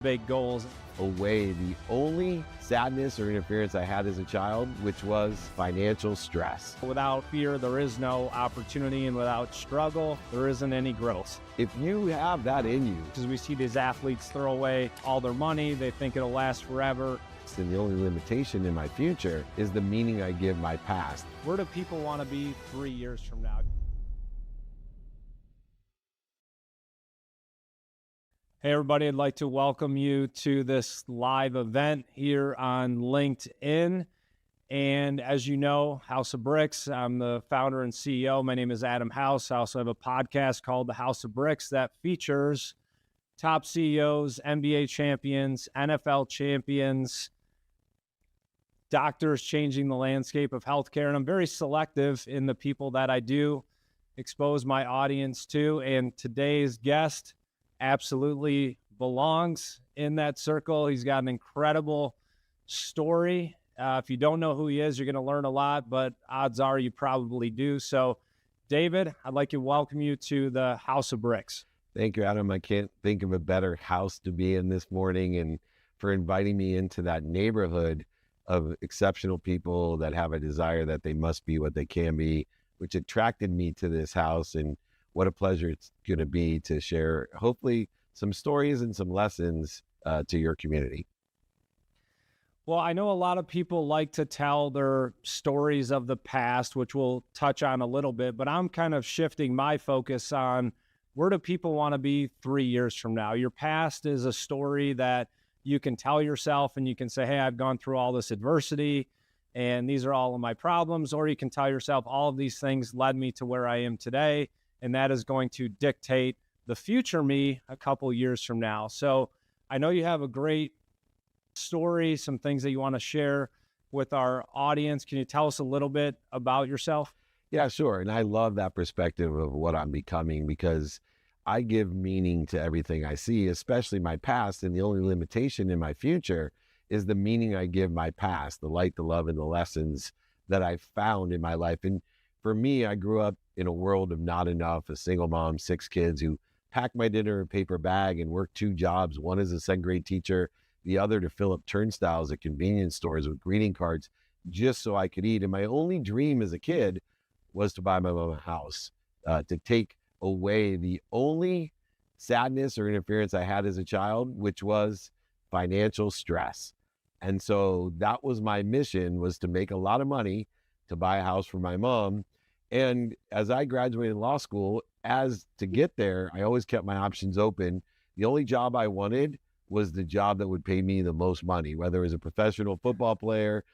big goals. Away the only sadness or interference I had as a child, which was financial stress. Without fear, there is no opportunity, and without struggle, there isn't any growth. If you have that in you, Because we see these athletes throw away all their money, they think it'll last forever. and the only limitation in my future is the meaning I give my past. Where do people want to be 3 years from now? Hey everybody, I'd like to welcome you to this live event here on LinkedIn. And as you know, House of Bricks, I'm the founder and CEO. My name is Adam House. I also have a podcast called The House of Bricks that features top CEOs, NBA champions, NFL champions, doctors changing the landscape of healthcare. And I'm very selective in the people that I do expose my audience to. And today's guest absolutely belongs in that circle. He's got an incredible story. If you don't know who he is, you're going to learn a lot, but odds are you probably do. So, David, I'd like to welcome you to the House of Bricks. Thank you, Adam. I can't think of a better house to be in this morning, and for inviting me into that neighborhood of exceptional people that have a desire that they must be what they can be, which attracted me to this house. And what a pleasure it's going to be to share, hopefully, some stories and some lessons to your community. Well, I know a lot of people like to tell their stories of the past, which we'll touch on a little bit, but I'm kind of shifting my focus on where do people want to be 3 years from now? Your past is a story that you can tell yourself and you can say, hey, I've gone through all this adversity and these are all of my problems. Or you can tell yourself all of these things led me to where I am today. And that is going to dictate the future me a couple years from now. So I know you have a great story, some things that you want to share with our audience. Can you tell us a little bit about yourself? Yeah, sure. And I love that perspective of what I'm becoming, because I give meaning to everything I see, especially my past. And the only limitation in my future is the meaning I give my past, the light, the love, and the lessons that I've found in my life. And for me, I grew up in a world of not enough, a single mom, 6 kids who packed my dinner in a paper bag and worked 2 jobs, one as a 2nd grade teacher, the other to fill up turnstiles at convenience stores with greeting cards just so I could eat. And my only dream as a kid was to buy my mom a house, to take away the only sadness or interference I had as a child, which was financial stress. And so that was my mission, was to make a lot of money to buy a house for my mom. And as I graduated law school, as to get there, I always kept my options open. The only job I wanted was the job that would pay me the most money, whether it was a professional football player,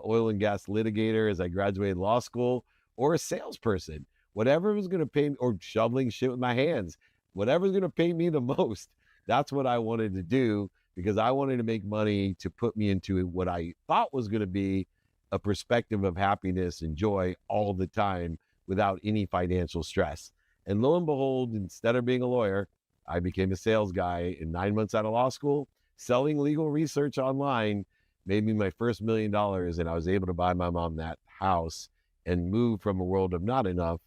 oil and gas litigator as I graduated law school, or a salesperson. Whatever was going to pay me, or shoveling shit with my hands, whatever was going to pay me the most, that's what I wanted to do, because I wanted to make money to put me into what I thought was going to be a perspective of happiness and joy all the time without any financial stress. And lo and behold, instead of being a lawyer, I became a sales guy. In 9 months out of law school, selling legal research online made me my first $1 million. And I was able to buy my mom that house and move from a world of not enough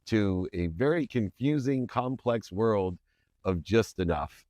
to a very confusing, complex world of just enough,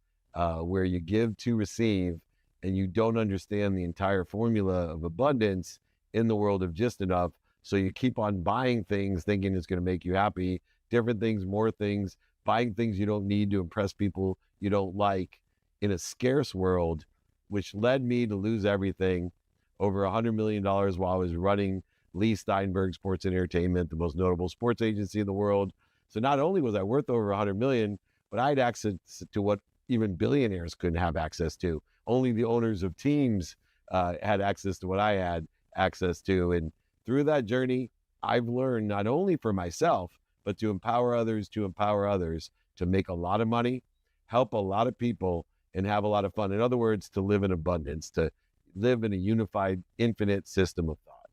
where you give to receive and you don't understand the entire formula of abundance in the world of just enough. So you keep on buying things thinking it's going to make you happy, different things, more things, buying things you don't need to impress people you don't like, in a scarce world, which led me to lose everything, over $100 million while I was running Lee Steinberg Sports and Entertainment, the most notable sports agency in the world. So not only was I worth over 100 million, but I had access to what even billionaires couldn't have access to. Only the owners of teams had access to what I had access to. And through that journey, I've learned not only for myself, but to empower others to make a lot of money, help a lot of people, and have a lot of fun. In other words, to live in abundance, to live in a unified, infinite system of thought.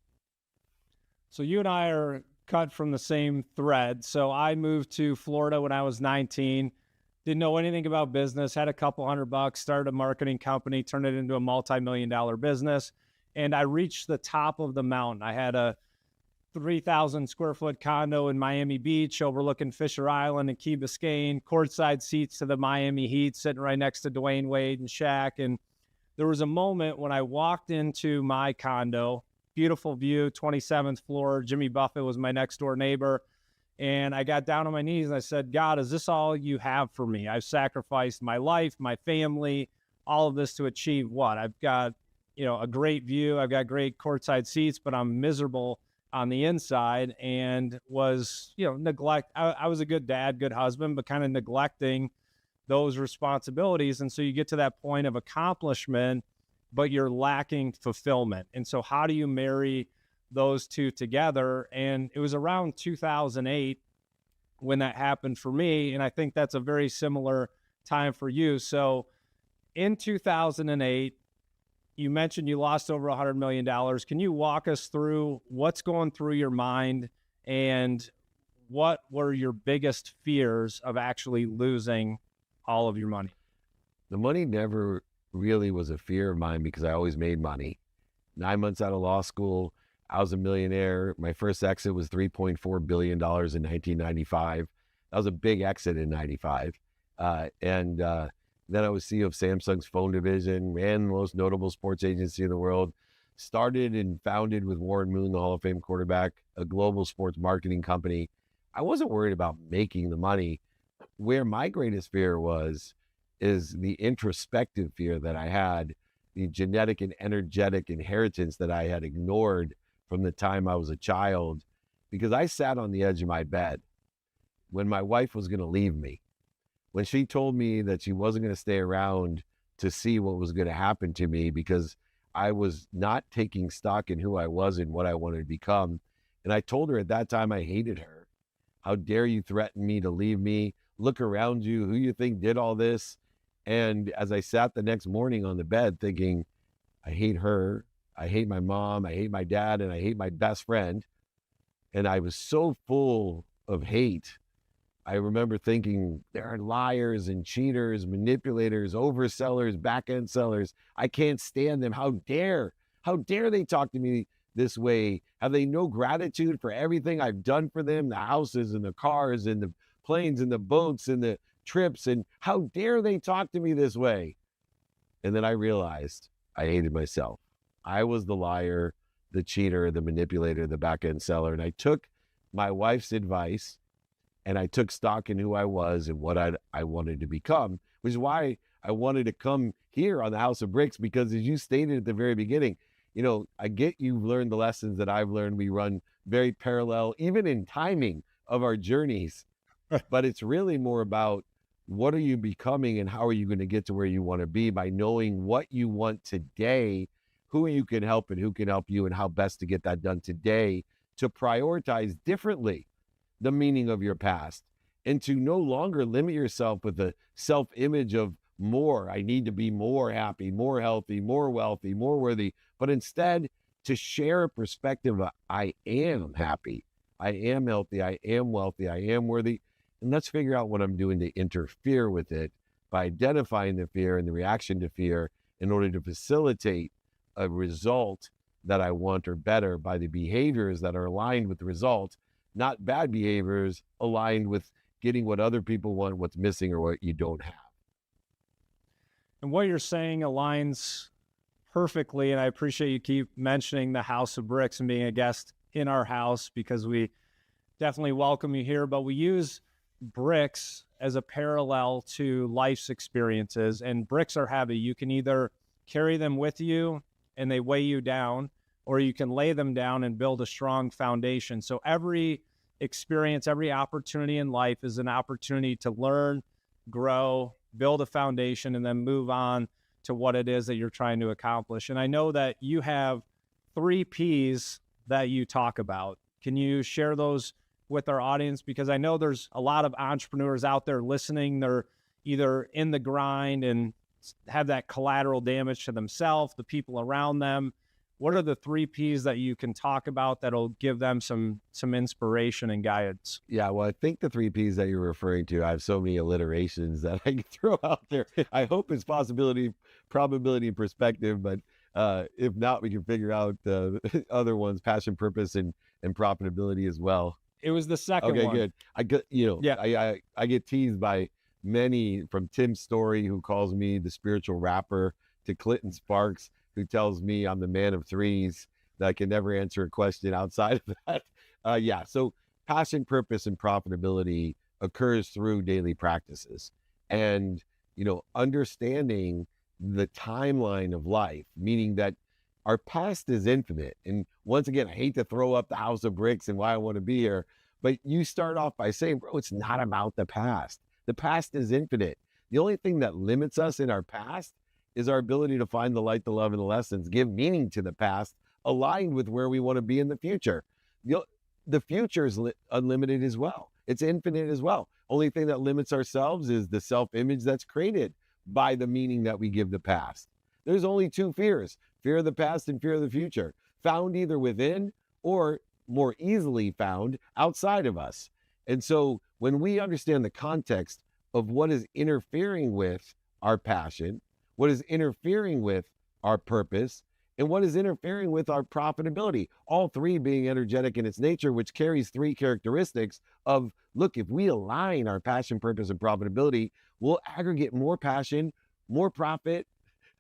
So you and I are cut from the same thread. So I moved to Florida when I was 19, didn't know anything about business, had a couple $100, started a marketing company, turned it into a multi-million-dollar business. And I reached the top of the mountain. I had a 3,000 square foot condo in Miami Beach overlooking Fisher Island and Key Biscayne, courtside seats to the Miami Heat, sitting right next to Dwayne Wade and Shaq. And there was a moment when I walked into my condo, beautiful view, 27th floor. Jimmy Buffett was my next door neighbor. And I got down on my knees and I said, God, is this all you have for me? I've sacrificed my life, my family, all of this to achieve what? I've got, a great view. I've got great courtside seats, but I'm miserable on the inside, and was, I was a good dad, good husband, but kind of neglecting those responsibilities. And so you get to that point of accomplishment, but you're lacking fulfillment. And so how do you marry those two together? And it was around 2008 when that happened for me. And I think that's a very similar time for you. So in 2008, you mentioned you lost over $100 million. Can you walk us through what's going through your mind and what were your biggest fears of actually losing all of your money? The money never really was a fear of mine because I always made money. 9 months out of law school, I was a millionaire. My first exit was $3.4 billion in 1995. That was a big exit in 95. Then I was CEO of Samsung's phone division, ran the most notable sports agency in the world, started and founded with Warren Moon, the Hall of Fame quarterback, a global sports marketing company. I wasn't worried about making the money. Where my greatest fear is the introspective fear that I had, the genetic and energetic inheritance that I had ignored from the time I was a child, because I sat on the edge of my bed when my wife was going to leave me. When she told me that she wasn't going to stay around to see what was going to happen to me because I was not taking stock in who I was and what I wanted to become. And I told her at that time I hated her. How dare you threaten me to leave me? Look around you. Who you think did all this? And as I sat the next morning on the bed thinking, I hate her, I hate my mom, I hate my dad, and I hate my best friend. And I was so full of hate. I remember thinking, there are liars and cheaters, manipulators, oversellers, back-end sellers. I can't stand them. How dare they talk to me this way? Have they no gratitude for everything I've done for them? The houses and the cars and the planes and the boats and the trips, and how dare they talk to me this way? And then I realized I hated myself. I was the liar, the cheater, the manipulator, the back-end seller. And I took my wife's advice and I took stock in who I was and what I wanted to become, which is why I wanted to come here on the House of Bricks, because as you stated at the very beginning, I get you've learned the lessons that I've learned. We run very parallel, even in timing of our journeys, but it's really more about what are you becoming and how are you going to get to where you want to be by knowing what you want today, who you can help and who can help you, and how best to get that done today, to prioritize differently the meaning of your past, and to no longer limit yourself with a self-image of more. I need to be more happy, more healthy, more wealthy, more worthy, but instead to share a perspective of I am happy, I am healthy, I am wealthy, I am worthy. And let's figure out what I'm doing to interfere with it by identifying the fear and the reaction to fear in order to facilitate a result that I want or better by the behaviors that are aligned with the result, not bad behaviors aligned with getting what other people want, what's missing, or what you don't have. And what you're saying aligns perfectly. And I appreciate you keep mentioning the House of Bricks and being a guest in our house, because we definitely welcome you here. But we use bricks as a parallel to life's experiences, and bricks are heavy. You can either carry them with you and they weigh you down, or you can lay them down and build a strong foundation. So every experience, every opportunity in life is an opportunity to learn, grow, build a foundation, and then move on to what it is that you're trying to accomplish. And I know that you have 3 Ps that you talk about. Can you share those with our audience? Because I know there's a lot of entrepreneurs out there listening. They're either in the grind and have that collateral damage to themselves, the people around them. What are the 3 Ps that you can talk about that'll give them some inspiration and guidance? Yeah, well, I think the 3 Ps that you're referring to, I have so many alliterations that I can throw out there. I hope it's possibility, probability, and perspective, but if not, we can figure out the other ones, passion, purpose, and and profitability as well. It was the second Okay, one. good. I get, Yeah. I get teased by many, from Tim Story, who calls me the spiritual rapper, to Clinton Sparks, who tells me I'm the man of threes, that I can never answer a question outside of that. Yeah. So passion, purpose, and profitability occurs through daily practices. And, understanding the timeline of life, meaning that our past is infinite. And once again, I hate to throw up the house of bricks and why I want to be here, but you start off by saying, bro, it's not about the past. The past is infinite. The only thing that limits us in our past is our ability to find the light, the love, and the lessons, give meaning to the past, aligned with where we want to be in the future. The future is unlimited as well. It's infinite as well. Only thing that limits ourselves is the self-image that's created by the meaning that we give the past. There's only two fears: fear of the past and fear of the future, found either within or more easily found outside of us. And so when we understand the context of what is interfering with our passion, what is interfering with our purpose, and what is interfering with our profitability, all three being energetic in its nature, which carries three characteristics of, look, if we align our passion, purpose, and profitability, we'll aggregate more passion, more profit,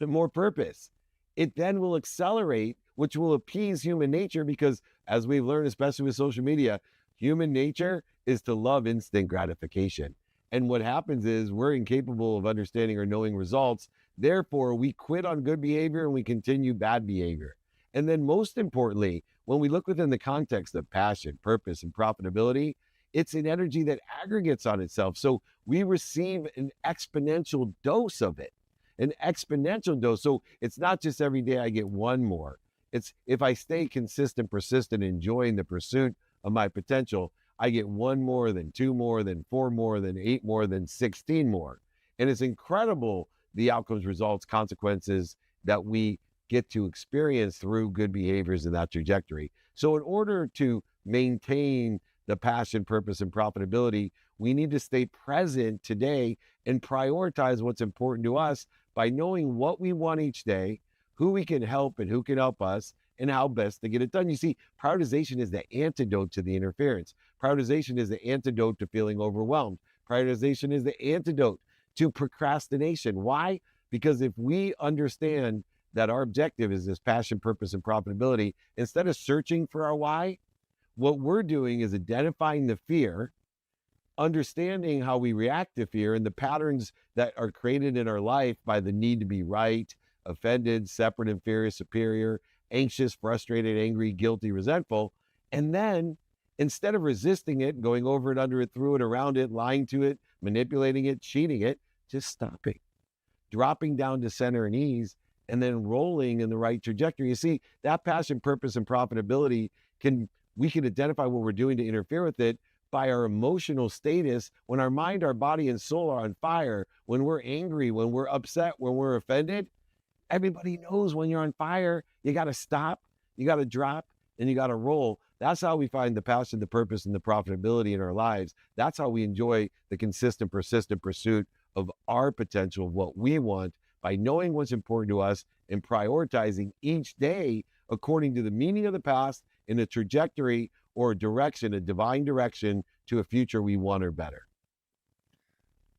and more purpose. It then will accelerate, which will appease human nature, because as we've learned, especially with social media, human nature is to love instant gratification. And what happens is we're incapable of understanding or knowing results. Therefore, we quit on good behavior and we continue bad behavior. And then most importantly, when we look within the context of passion, purpose, and profitability, it's an energy that aggregates on itself. So we receive an exponential dose of it, an exponential dose. So it's not just every day I get one more. It's if I stay consistent, persistent, enjoying the pursuit of my potential, I get one more, then two more, then four more, then eight more, then 16 more. And it's incredible the outcomes, results, consequences that we get to experience through good behaviors in that trajectory. So in order to maintain the passion, purpose, and profitability, we need to stay present today and prioritize what's important to us by knowing what we want each day, who we can help and who can help us, and how best to get it done. You see, prioritization is the antidote to the interference. Prioritization is the antidote to feeling overwhelmed. Prioritization is the antidote to procrastination. Why? Because if we understand that our objective is this passion, purpose, and profitability, instead of searching for our why, what we're doing is identifying the fear, understanding how we react to fear and the patterns that are created in our life by the need to be right, offended, separate, inferior, superior, anxious, frustrated, angry, guilty, resentful. And then instead of resisting it, going over it, under it, through it, around it, lying to it, manipulating it, cheating it, just stopping, dropping down to center and ease, and then rolling in the right trajectory. You see, that passion, purpose, and profitability we can identify what we're doing to interfere with it by our emotional status. When our mind, our body, and soul are on fire, when we're angry, when we're upset, when we're offended, everybody knows when you're on fire, you got to stop, you got to drop, and you got to roll. That's how we find the passion, the purpose, and the profitability in our lives. That's how we enjoy the consistent, persistent pursuit of our potential, what we want, by knowing what's important to us and prioritizing each day according to the meaning of the past in a trajectory or a direction, a divine direction to a future we want or better.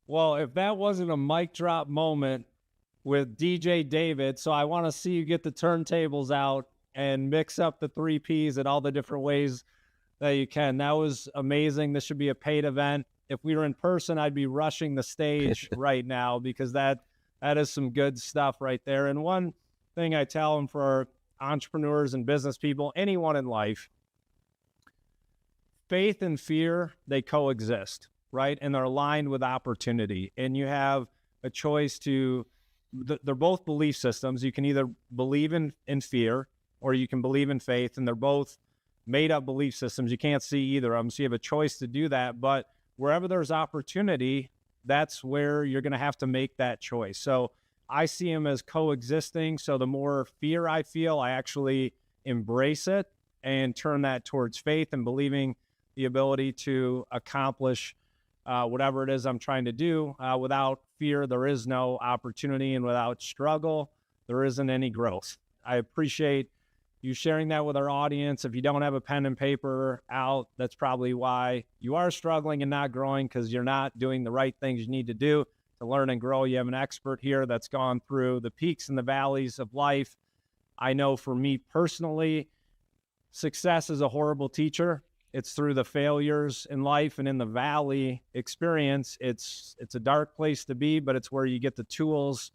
Well, if that wasn't a mic drop moment with DJ David, so I want to see you get the turntables out and mix up the 3 Ps in all the different ways that you can. That was amazing. This should be a paid event. If we were in person, I'd be rushing the stage right now, because that is some good stuff right there. And one thing I tell them, for entrepreneurs and business people, anyone in life, faith and fear, they coexist, right? And they're aligned with opportunity. And you have a choice to, they're both belief systems. You can either believe in fear, or you can believe in faith, and they're both made up belief systems. You can't see either of them. So you have a choice to do that. But wherever there's opportunity, that's where you're going to have to make that choice. So I see them as coexisting. So the more fear I feel, I actually embrace it and turn that towards faith and believing the ability to accomplish whatever it is I'm trying to do. Without fear, there is no opportunity, and without struggle, there isn't any growth. I appreciate you sharing that with our audience. If you don't have a pen and paper out, that's probably why you are struggling and not growing, because you're not doing the right things you need to do to learn and grow. You have an expert here that's gone through the peaks and the valleys of life. I know for me personally, success is a horrible teacher. It's through the failures in life and in the valley experience. It's a dark place to be, but it's where you get the tools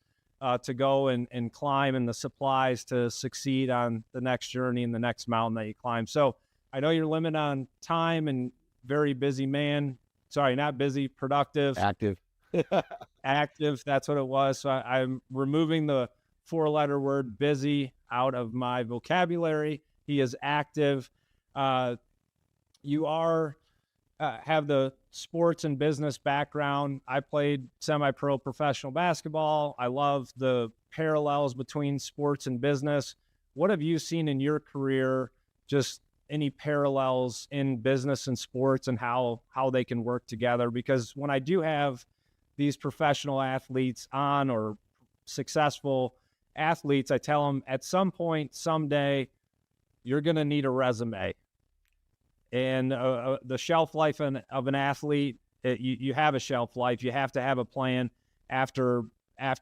to go and climb, and the supplies to succeed on the next journey and the next mountain that you climb. So I know you're limited on time and very busy man. Sorry, not busy, productive. Active. Active, that's what it was. So I'm removing the 4-letter word busy out of my vocabulary. He is active. You are have the sports and business background. I played semi-pro professional basketball. I love the parallels between sports and business. What have you seen in your career, just any parallels in business and sports, and how they can work together? Because when I do have these professional athletes on, or successful athletes, I tell them at some point, someday, you're going to need a resume. And the shelf life of an athlete, you have a shelf life. You have to have a plan after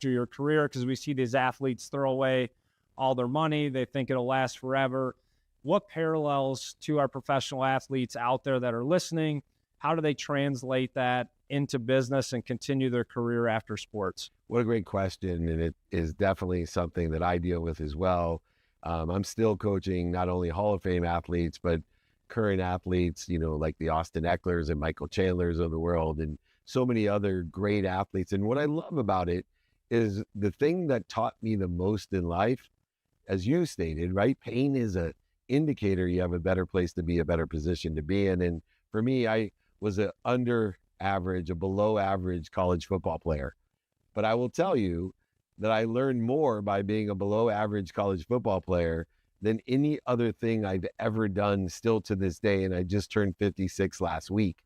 your career, because we see these athletes throw away all their money. They think it'll last forever. What parallels to our professional athletes out there that are listening? How do they translate that into business and continue their career after sports? What a great question. And it is definitely something that I deal with as well. I'm still coaching not only Hall of Fame athletes, but current athletes, like the Austin Ecklers and Michael Chandlers of the world, and so many other great athletes. And what I love about it is the thing that taught me the most in life, as you stated, right? Pain is a indicator you have a better place to be, a better position to be in. And for me, I was a below average college football player. But I will tell you that I learned more by being a below average college football player than any other thing I've ever done still to this day. And I just turned 56 last week.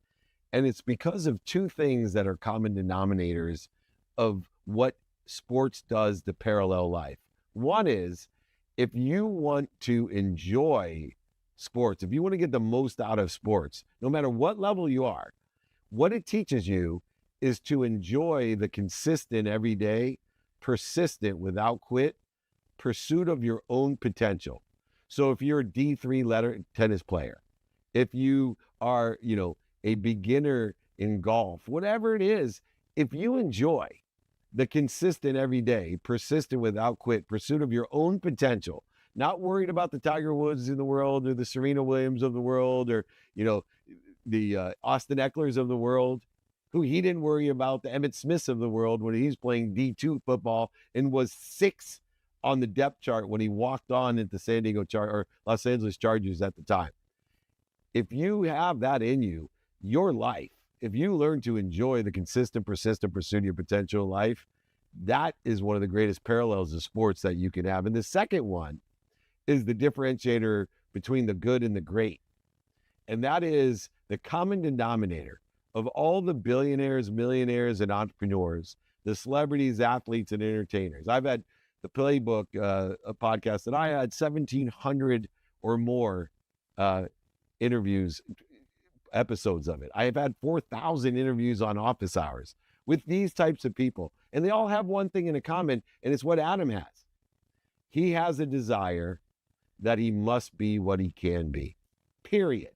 And it's because of two things that are common denominators of what sports does to parallel life. One is, if you want to enjoy sports, if you want to get the most out of sports, no matter what level you are, what it teaches you is to enjoy the consistent, everyday, persistent, without quit pursuit of your own potential. So if you're a D3 letter tennis player, if you are, a beginner in golf, whatever it is, if you enjoy the consistent, everyday, persistent, without quit pursuit of your own potential, not worried about the Tiger Woods in the world, or the Serena Williams of the world, or, the Austin Ecklers of the world, who he didn't worry about, the Emmitt Smiths of the world when he's playing D2 football and was 6 on the depth chart when he walked on at the Los Angeles Chargers at the time. If you have that in you, your life, if you learn to enjoy the consistent, persistent pursuit of your potential in life, that is one of the greatest parallels of sports that you can have. And the second one is the differentiator between the good and the great. And that is the common denominator of all the billionaires, millionaires, and entrepreneurs, the celebrities, athletes, and entertainers. I've had the Playbook, a podcast that I had 1,700 or more episodes of it. I have had 4,000 interviews on office hours with these types of people. And they all have one thing in common, and it's what Adam has. He has a desire that he must be what he can be, period.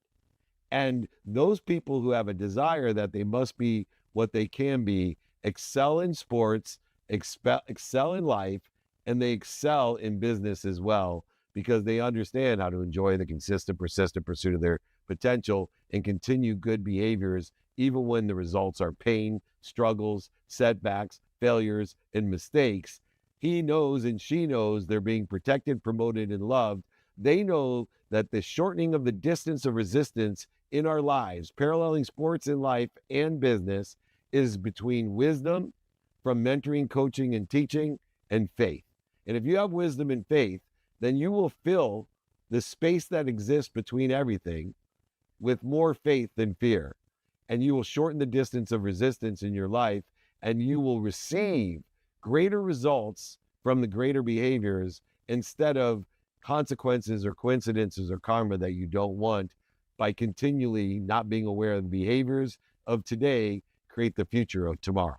And those people who have a desire that they must be what they can be excel in sports, excel in life, and they excel in business as well, because they understand how to enjoy the consistent, persistent pursuit of their potential and continue good behaviors, even when the results are pain, struggles, setbacks, failures, and mistakes. He knows and she knows they're being protected, promoted, and loved. They know that the shortening of the distance of resistance in our lives, paralleling sports in life and business, is between wisdom from mentoring, coaching, and teaching, and faith. And if you have wisdom and faith, then you will fill the space that exists between everything with more faith than fear. And you will shorten the distance of resistance in your life, and you will receive greater results from the greater behaviors instead of consequences or coincidences or karma that you don't want by continually not being aware of the behaviors of today create the future of tomorrow.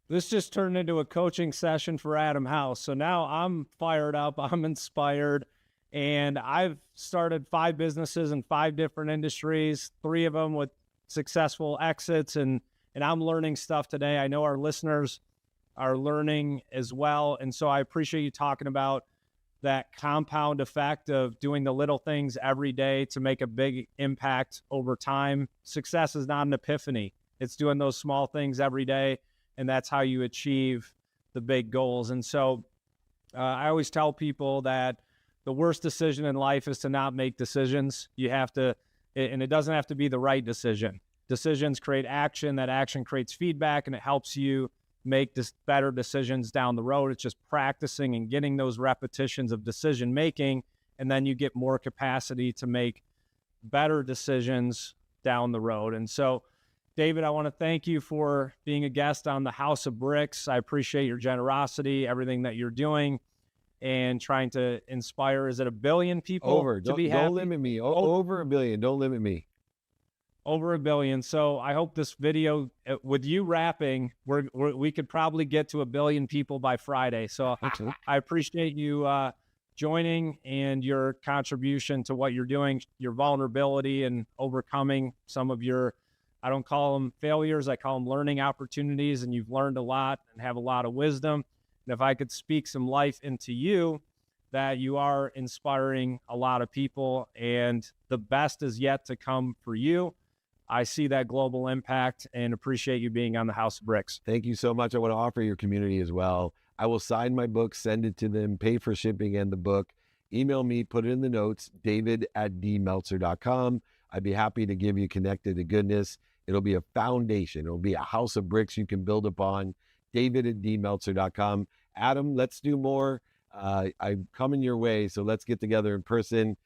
This just turned into a coaching session for Adam House. So now I'm fired up, I'm inspired, and I've started 5 businesses in 5 different industries, 3 of them with successful exits, and I'm learning stuff today. I know our listeners are learning as well. And so I appreciate you talking about that compound effect of doing the little things every day to make a big impact over time. Success is not an epiphany. It's doing those small things every day, and that's how you achieve the big goals. And so I always tell people that the worst decision in life is to not make decisions. You have to, and it doesn't have to be the right decision. Decisions create action. That action creates feedback, and it helps you make better decisions down the road. It's just practicing and getting those repetitions of decision making, and then you get more capacity to make better decisions down the road. And so, David, I want to thank you for being a guest on the House of Bricks. I appreciate your generosity, everything that you're doing, and trying to inspire. Is it 1 billion people to be happy? Don't limit me. Over 1 billion. Don't limit me. Over 1 billion. So I hope this video, with you rapping, we could probably get to 1 billion people by Friday. So I appreciate you joining and your contribution to what you're doing, your vulnerability and overcoming some of your, I don't call them failures, I call them learning opportunities. And you've learned a lot and have a lot of wisdom. And if I could speak some life into you, that you are inspiring a lot of people, and the best is yet to come for you. I see that global impact and appreciate you being on the House of Bricks. Thank you so much. I want to offer your community as well. I will sign my book, send it to them, pay for shipping and the book. Email me, put it in the notes, david@dmeltzer.com. I'd be happy to give you Connected to Goodness. It'll be a foundation. It'll be a house of bricks you can build upon. david@dmeltzer.com. Adam, let's do more. I'm coming your way, so let's get together in person.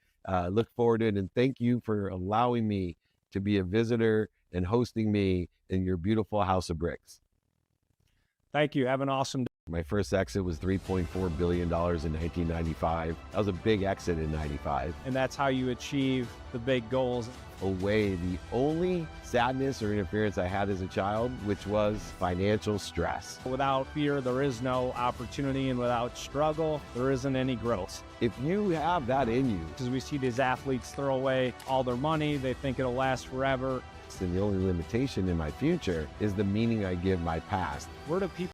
Look forward to it, and thank you for allowing me to be a visitor and hosting me in your beautiful House of Bricks. Thank you. Have an awesome day. My first exit was $3.4 billion in 1995. That was a big exit in 95. And that's how you achieve the big goals. Away the only sadness or interference I had as a child, which was financial stress. Without fear, there is no opportunity, and without struggle, there isn't any growth. If you have that in you, because we see these athletes throw away all their money, they think it'll last forever. And the only limitation in my future is the meaning I give my past. Where do people